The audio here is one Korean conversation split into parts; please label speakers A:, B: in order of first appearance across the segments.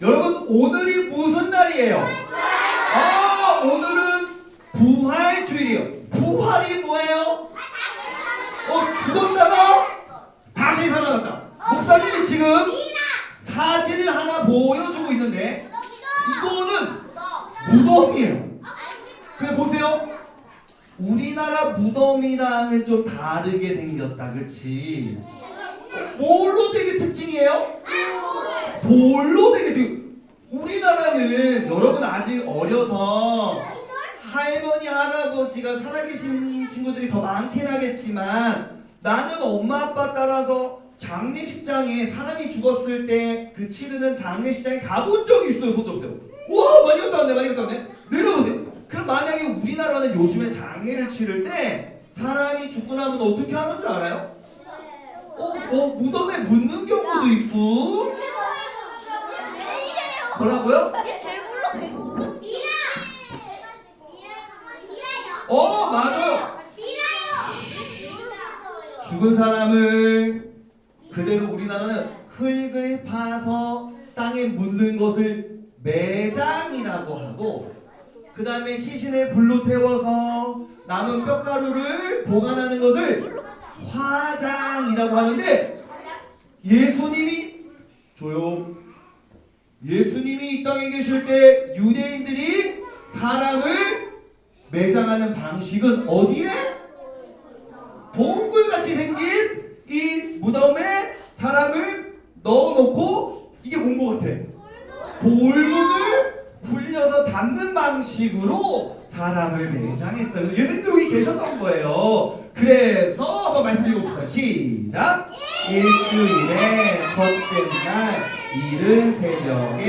A: 여러분 오늘이 무슨 날이에요? 오늘은 부활주일이에요. 부활이 뭐예요? 죽었다가 다시 살아났다. 목사님이 지금 사진을 하나 보여주고 있는데 이거는 무덤이에요. 근데 보세요. 우리나라 무덤이랑은 좀 다르게 생겼다. 그치? 뭘로 되게 특징이에요? 돌로 되게 특징. 우리나라는 여러분 아직 어려서 할머니 할아버지가 살아계신 친구들이 더 많긴 하겠지만 나는 엄마 아빠 따라서 장례식장에 사람이 죽었을 때 그 치르는 장례식장에 가본 적이 있어요. 손 들어보세요. 와 많이 갔다 왔네 많이 갔다 왔네. 내려보세요. 그럼 만약에 우리나라는 요즘에 장례를 치를 때 사람이 죽고 나면 어떻게 하는 줄 알아요? 무덤에 묻는 경우도 있고. 뭐라고요? 맞아요. 죽은 사람을 그대로 우리나라는 흙을 파서 땅에 묻는 것을 매장이라고 하고, 그 다음에 시신을 불로 태워서 남은 뼈가루를 보관하는 것을 화장이라고 하는데, 예수님이 이 땅에 계실 때 유대인들이 사람을 매장하는 방식은 어디에? 동굴같이 생긴 이 무덤에 사람을 넣어놓고, 이게 뭔 것 같아? 돌문을 굴려서 닫는 방식으로 사람을 매장했어요. 예수님도 여기 계셨던 거예요. 그래서 한번 말씀 읽어봅시다. 시작! 일주일의 첫째 날 이른 새벽에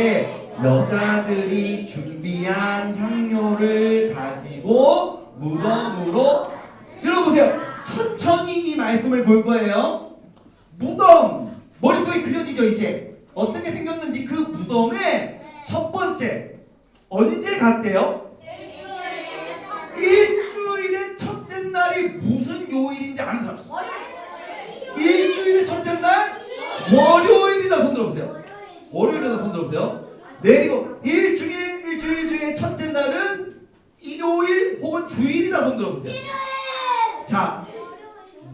A: 여자들이 준비한 향료를 가지고 무덤으로, 여러분 보세요. 천천히 이 말씀을 볼 거예요. 무덤 머릿속에 그려지죠. 이제 어떻게 생겼는지. 그 무덤에 첫 번째 언제 갔대요? 일주일의 첫째 날이 무슨 요일인지 아는 사람? 일주일의 첫째 날 월요일이다. 손 들어보세요. 월요일이다. 손 들어보세요. 내리고 일주일 중에 첫째 날은 일요일 혹은 주일이다. 손 들어보세요. 자,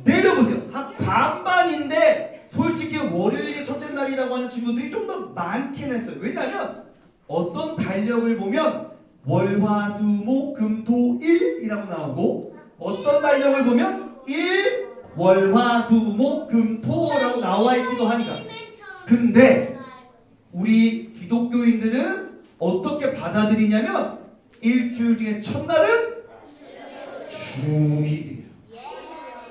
A: 내려보세요. 한 반반인데 솔직히 월요일이 첫째 날이라고 하는 친구들이 좀 더 많긴 했어요. 왜냐하면 어떤 달력을 보면 월화수목금토일이라고 나오고, 어떤 달력을 보면 일 월화수목금토라고 나와 있기도 하니까. 근데 우리 기독교인들은 어떻게 받아들이냐면 일주일 중에 첫날은 주일이에요.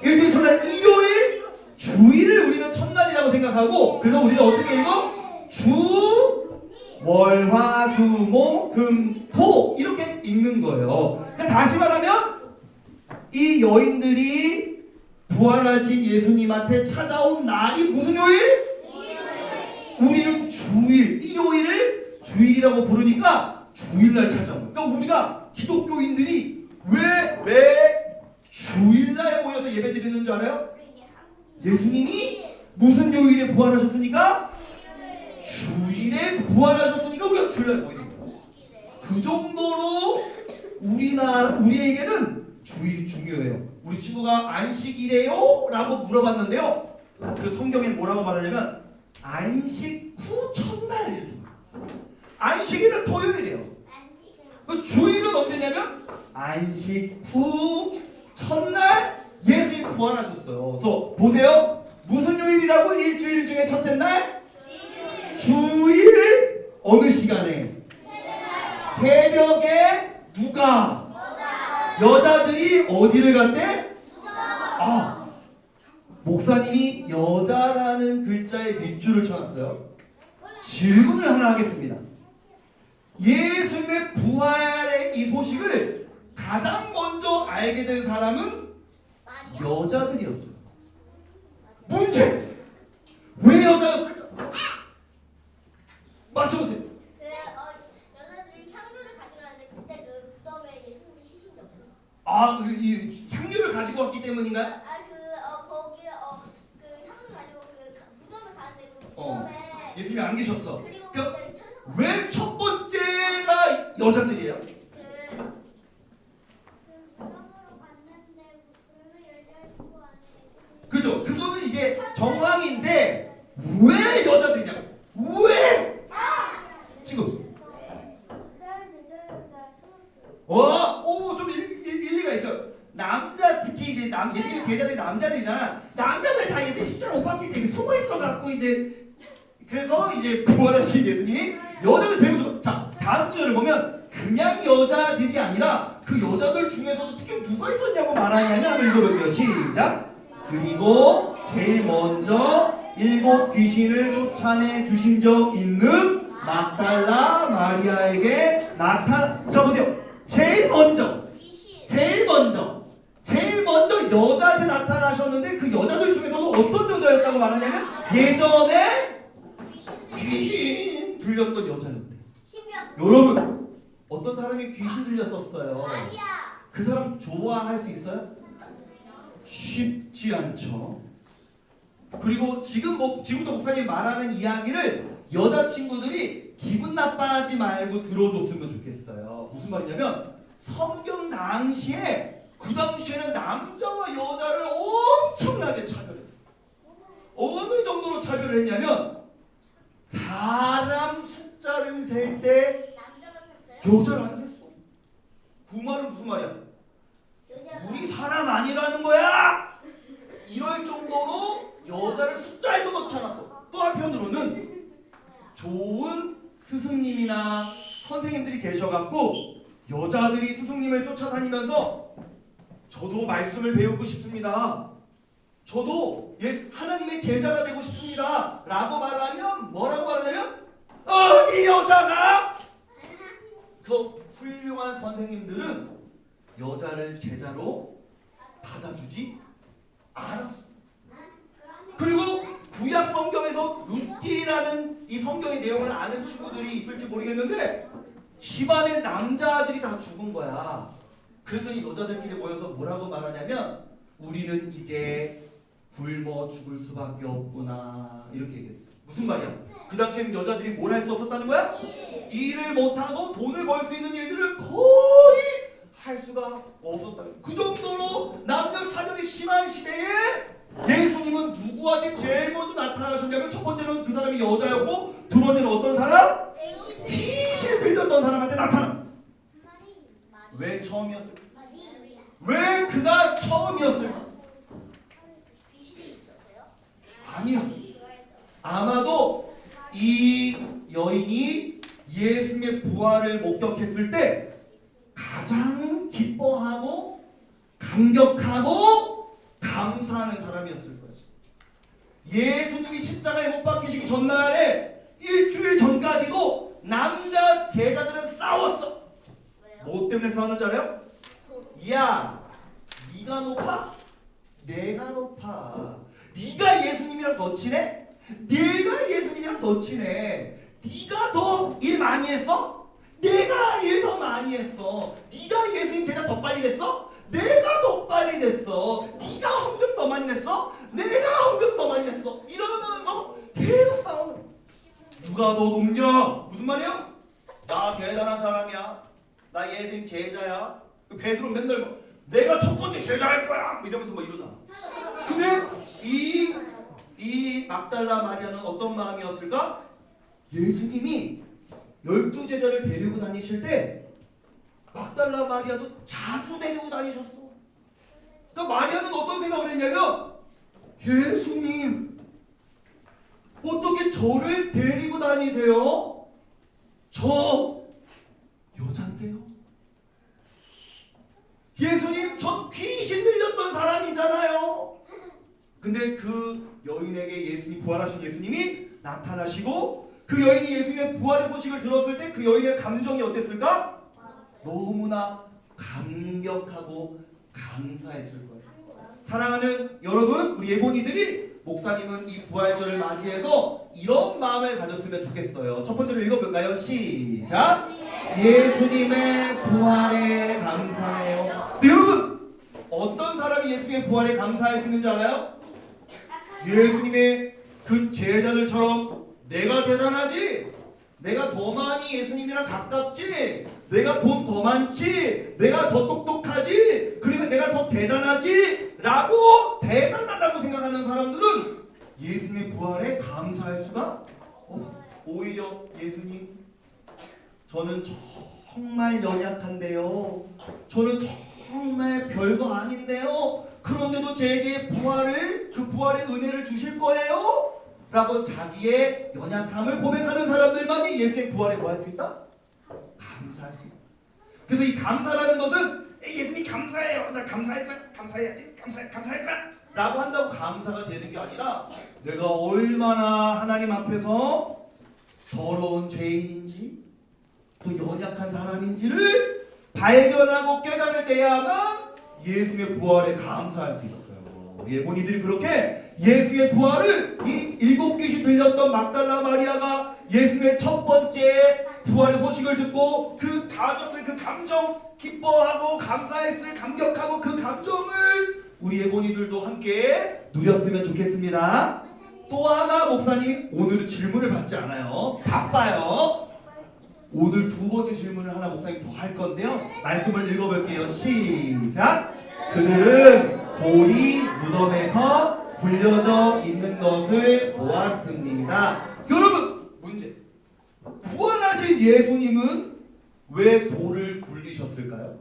A: 일주일 첫날 일요일, 주일을 우리는 첫날이라고 생각하고, 그래서 우리는 어떻게 읽어? 주, 월, 화, 수, 목, 금, 토 이렇게 읽는 거예요. 그러니까 다시 말하면 이 여인들이 부활하신 예수님한테 찾아온 날이 무슨 요일? 우리는 주일, 일요일을 주일이라고 부르니까 주일날 찾아온 거예요. 그러니까 우리가 기독교인들이 왜 주일날 모여서 예배 드리는 줄 알아요? 예수님이 무슨 요일에 부활하셨으니까? 주일에 부활하셨으니까 우리가 주일날 모이는 거예요. 그 정도로 우리에게는 주일이 중요해요. 우리 친구가 안식이래요? 라고 물어봤는데요. 그 성경에 뭐라고 말하냐면 안식 후 첫날 이렇게 말해요. 안식일은 토요일이에요. 그 주일은 언제냐면 안식 후 첫날 예수님 부활하셨어요. 그래서 보세요. 무슨 요일이라고? 일주일 중에 첫째 날? 주일. 어느 시간에? 새벽에. 누가? 여자들이 어디를 갔대? 목사님이 여자라는 글자에 밑줄을 쳐놨어요. 질문을 하나 하겠습니다. 예수님의 부활의 이 소식을 가장 먼저 알게 된 사람은 여자들이었어요. 문제! 왜 여자였을까? 맞춰보세요.
B: 여자들이 향료를 가져가는데 그때 그 무덤에 예수님 시신이 없어서.
A: 이 향료를 가지고 왔기 때문인가요?
B: 거기에 그 향료 가지고 그 무덤에 가는데 그 무덤에
A: 예수님이 안 계셨어.
B: 그리고
A: 그러니까
B: 그때 천사가
A: 왜 첫 번째가 여자들이에요? 그죠? 그거는 이제 정황인데 왜 여자들이냐고? 왜? 지금 좀 일리가 있어요. 남자 특히 이제 예수님 제자들이 남자들이잖아. 남자들 다 예수님 시절 못 바뀔 때 숨어 있어 갖고 이제 그래서 이제 부활하신 예수님이 여자들 제일 먼저. 자, 다음 주를 보면 그냥 여자들이 아니라 그 여자들 중에서도 특히 누가 있었냐고 말하냐면 한번 읽어볼게요. 시작. 그리고 제일 먼저 7 귀신을 쫓아내 주신 적 있는 막달라 마리아에게 자 보세요. 제일 먼저 여자한테 나타나셨는데 그 여자들 중에서도 어떤 여자였다고 말하냐면 예전에 귀신 들렸던 여자였대. 여러분 어떤 사람이 귀신 들렸었어요. 그 사람 좋아할 수 있어요? 쉽지 않죠. 그리고 지금부터 목사님 말하는 이야기를 여자친구들이 기분 나빠하지 말고 들어줬으면 좋겠어요. 무슨 말이냐면 성경 당시에 그 당시에는 남자와 여자를 엄청나게 차별했어요. 어느 정도로 차별을 했냐면 사람 숫자를 셀 때 여자를 안 셌어. 그 말은 무슨 말이야? 우리 사람 아니라는 거야! 이럴 정도로 여자를 숫자에도 못 차놨어. 또 한편으로는 좋은 스승님이나 선생님들이 계셔갖고 여자들이 스승님을 쫓아다니면서 저도 말씀을 배우고 싶습니다. 저도 하나님의 제자가 되고 싶습니다. 라고 말하면 뭐라고 말하냐면 어디 여자가? 그 훌륭한 선생님들은 여자를 제자로 받아주지 않았어. 그리고 구약 성경에서 룻기라는 이 성경의 내용을 아는 친구들이 있을지 모르겠는데 집안의 남자들이 다 죽은 거야. 그랬더니 여자들끼리 모여서 뭐라고 말하냐면 우리는 이제 굶어 죽을 수밖에 없구나 이렇게 얘기했어. 무슨 말이야? 그 당시에는 여자들이 뭘 할 수 없었다는 거야? 일을 못하고 돈을 벌 수 있는 일들을 거의 할 수가 없었다. 그 정도로 남녀 차별이 심한 시대에 예수님은 누구한테 제일 먼저 나타나셨냐면 첫 번째는 그 사람이 여자였고 두 번째는 어떤 사람? 귀신 들렸던 사람한테 나타나. 왜 처음이었을까? 왜 그가 처음이었을까? 아니야. 아마도 이 여인이 예수님의 부활을 목격했을 때 가장 기뻐하고 감격하고 감사하는 사람이었을 거예요. 예수님이 십자가에 못 박히시기 전날에 일주일 전까지도 남자 제자들은 싸웠어. 뭐 때문에 싸웠는지 알아요? 야, 네가 높아? 내가 높아. 네가 예수님이랑 더 친해? 내가 예수님이랑 더 친해. 네가 더 일 많이 했어? 내가 일 더 많이 했어. 네가 예수님 제자 더 빨리 됐어? 내가 더 빨리 됐어. 네가 헌금 더 많이 냈어? 내가 헌금 더 많이 냈어. 이러면서 계속 싸우는. 누가 더 높냐? 무슨 말이야? 나 대단한 사람이야. 나 예수님 제자야. 베드로 맨날 막 내가 첫 번째 제자일 거야 이러면서 막 이러잖아. 근데 이 막달라 마리아는 어떤 마음이었을까? 예수님이 12제자를 데리고 다니실 때 막달라 마리아도 자주 데리고 다니셨어. 그러니까 마리아는 어떤 생각을 했냐면 예수님 어떻게 저를 데리고 다니세요? 저 여잔데요. 예수님 전 귀신 들렸던 사람이잖아요. 근데 그 여인에게 예수님 부활하신 예수님이 나타나시고 그 여인이 예수님의 부활의 소식을 들었을 때 그 여인의 감정이 어땠을까? 너무나 감격하고 감사했을 거예요. 사랑하는 여러분, 우리 예본이들이 목사님은 이 부활절을 맞이해서 이런 마음을 가졌으면 좋겠어요. 첫 번째로 읽어볼까요? 시작! 예수님의 부활에 감사해요. 네, 여러분, 어떤 사람이 예수님의 부활에 감사할 수 있는지 알아요? 예수님의 그 제자들처럼 내가 대단하지? 내가 더 많이 예수님이랑 가깝지, 내가 돈 더 많지, 내가 더 똑똑하지, 그리고 내가 더 대단하지 라고 대단하다고 생각하는 사람들은 예수님의 부활에 감사할 수가 없어. 오히려 예수님, 저는 정말 연약한데요, 저는 정말 별거 아닌데요, 그런데도 제게 그 부활의 은혜를 주실 거예요? 라고 자기의 연약함을 고백하는 사람들만이 예수의 부활에 뭐 할 수 있다? 감사할 수 있다. 그래서 이 감사라는 것은 예수님 감사해요, 나 감사할 거야, 감사해야지, 감사할 거야 라고 한다고 감사가 되는 게 아니라 내가 얼마나 하나님 앞에서 더러운 죄인인지 또 연약한 사람인지를 발견하고 깨달을 때야만 예수의 부활에 감사할 수 있어요. 예본이들이 그렇게 예수의 부활을 이 7귀신 들렸던 막달라 마리아가 예수의 첫 번째 부활의 소식을 듣고 그 가졌을 그 감정, 기뻐하고 감사했을 감격하고 그 감정을 우리 예본이들도 함께 누렸으면 좋겠습니다. 또 하나 목사님이 오늘은 질문을 받지 않아요. 바빠요. 오늘 두 번째 질문을 하나 목사님 더 할 건데요. 말씀을 읽어볼게요. 시작. 그들은 돌이 무덤에서 굴려져 있는 것을 보았습니다. 여러분, 문제. 부활하신 예수님은 왜 돌을 굴리셨을까요?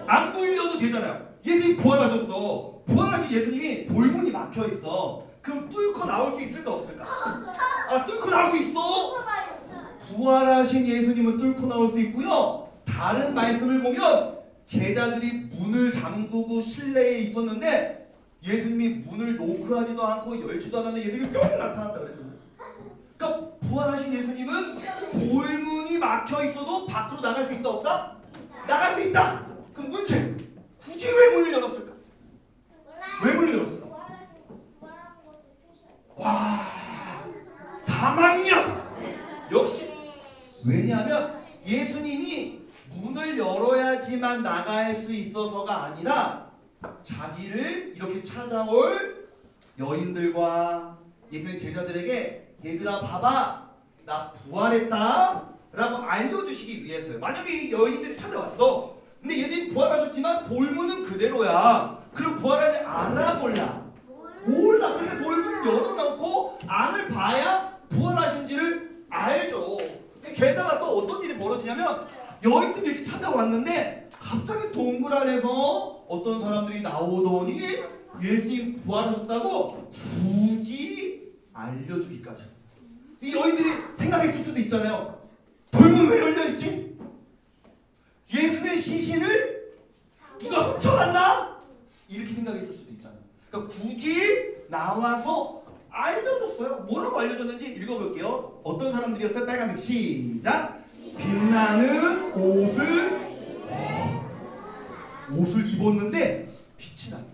A: 안 굴려도 되잖아요. 예수님 부활하셨어. 부활하신 예수님이 돌문이 막혀 있어. 그럼 뚫고 나올 수 있을까 없을까? 아, 뚫고 나올 수 있어. 부활하신 예수님은 뚫고 나올 수 있고요. 다른 말씀을 보면 제자들이 문을 잠그고 실내에 있었는데 예수님이 문을 노크하지도 않고 열지도 않았는데 예수님이 뿅 나타났다 그랬거든요. 그러니까 부활하신 예수님은 돌문이 막혀 있어도 밖으로 나갈 수 있다 없다? 나갈 수 있다. 그럼 문제. 굳이 왜 문을 열었을까? 왜 문을 열었을까? 와, 사망이냐? 역시. 왜냐하면 예수님이 문을 열어야지만 나갈 수 있어서가 아니라 자기를 이렇게 찾아올 여인들과 예수님의 제자들에게 얘들아 봐봐, 나 부활했다 라고 알려주시기 위해서요. 만약에 이 여인들이 찾아왔어. 근데 예수님 부활하셨지만 돌문은 그대로야. 그럼 부활하지 않아 몰라? 몰라. 그러니까 돌문을 열어놓고 안을 봐야 부활하신지를 알죠. 게다가 또 어떤 일이 벌어지냐면 여인들이 이렇게 찾아왔는데 갑자기 동굴 안에서 어떤 사람들이 나오더니 예수님 부활하셨다고 굳이 알려주기까지. 이 여인들이 생각했을 수도 있잖아요. 돌문 왜 열려있지? 예수의 시신을 누가 훔쳐갔나? 이렇게 생각했을 수도 있잖아요. 그러니까 굳이 나와서 알려줬어요. 뭐라고 알려줬는지 읽어볼게요. 어떤 사람들이었어요? 빨간색 시작. 빛나는 옷을 입었는데 빛이 난대.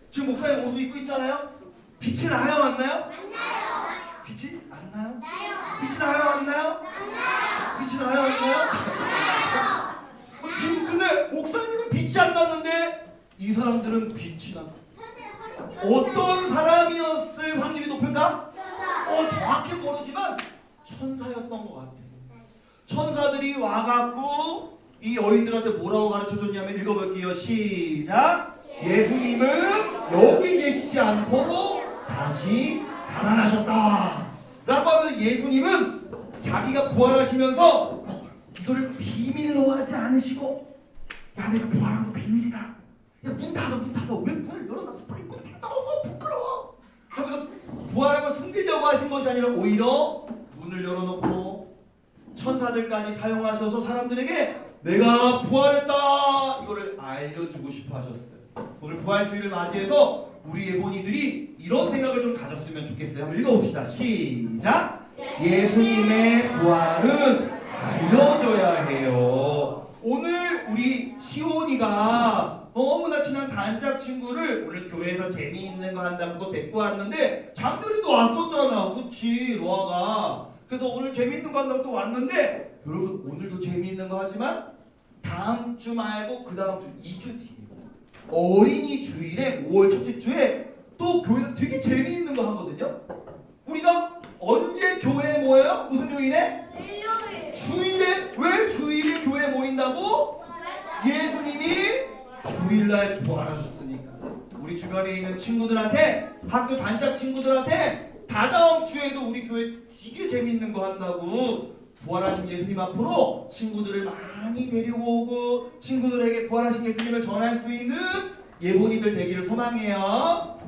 A: 지금 목사님 옷을 입고 있잖아요. 빛이 나요, 안 나요? 안 나요. 빛이 안 나요? 나요. 빛이 나요, 안 나요? 안 나요. 빛이 나요, 안 나요? 나요. 근데 목사님은 빛이 안 났는데 이 사람들은 빛이 나. 어떤 사람이었을 확률이 높을까? 정확히 모르지만 천사였던 것 같아요. 천사들이 와갖고 이 여인들한테 뭐라고 가르쳐줬냐면 읽어볼게요. 시작. 예수님은 여기 계시지 않고 다시 살아나셨다 라고 하면서 예수님은 자기가 부활하시면서 이거를 비밀로 하지 않으시고, 야, 내가 부활한 거 비밀이다, 야, 문 닫아, 왜 문을 열어놨어, 빨리 문 닫아, 부끄러워 하면서 부활한 걸 숨기려고 하신 것이 아니라 오히려 문을 열어놓고 천사들까지 사용하셔서 사람들에게 내가 부활했다 이거를 알려주고 싶어 하셨어요. 오늘 부활주의를 맞이해서 우리 예본이들이 이런 생각을 좀 가졌으면 좋겠어요. 한번 읽어봅시다. 시작. 예수님의 부활은 알려줘야 해요. 오늘 우리 시온이가 너무나 친한 단짝 친구를 오늘 교회에서 재미있는 거 한다고 데리고 왔는데 작년에도 왔었잖아. 그치, 로아가. 그래서 오늘 재미있는 거 한다고 또 왔는데 여러분 오늘도 재미있는 거 하지만 다음 주 말고 그 다음 주 2주 뒤에 어린이 주일에 5월 첫째 주에 또 교회에서 되게 재미있는 거 하거든요. 우리가 언제 교회에 모여요? 무슨 요일에?
B: 일요일.
A: 주일에. 왜 주일에 교회에 모인다고? 예수님이 주일날 부활하셨으니까. 우리 주변에 있는 친구들한테, 학교 단짝 친구들한테 다다음 주에도 우리 교회 되게 재밌는 거 한다고, 부활하신 예수님 앞으로 친구들을 많이 데리고 오고 친구들에게 부활하신 예수님을 전할 수 있는 예본이들 되기를 소망해요.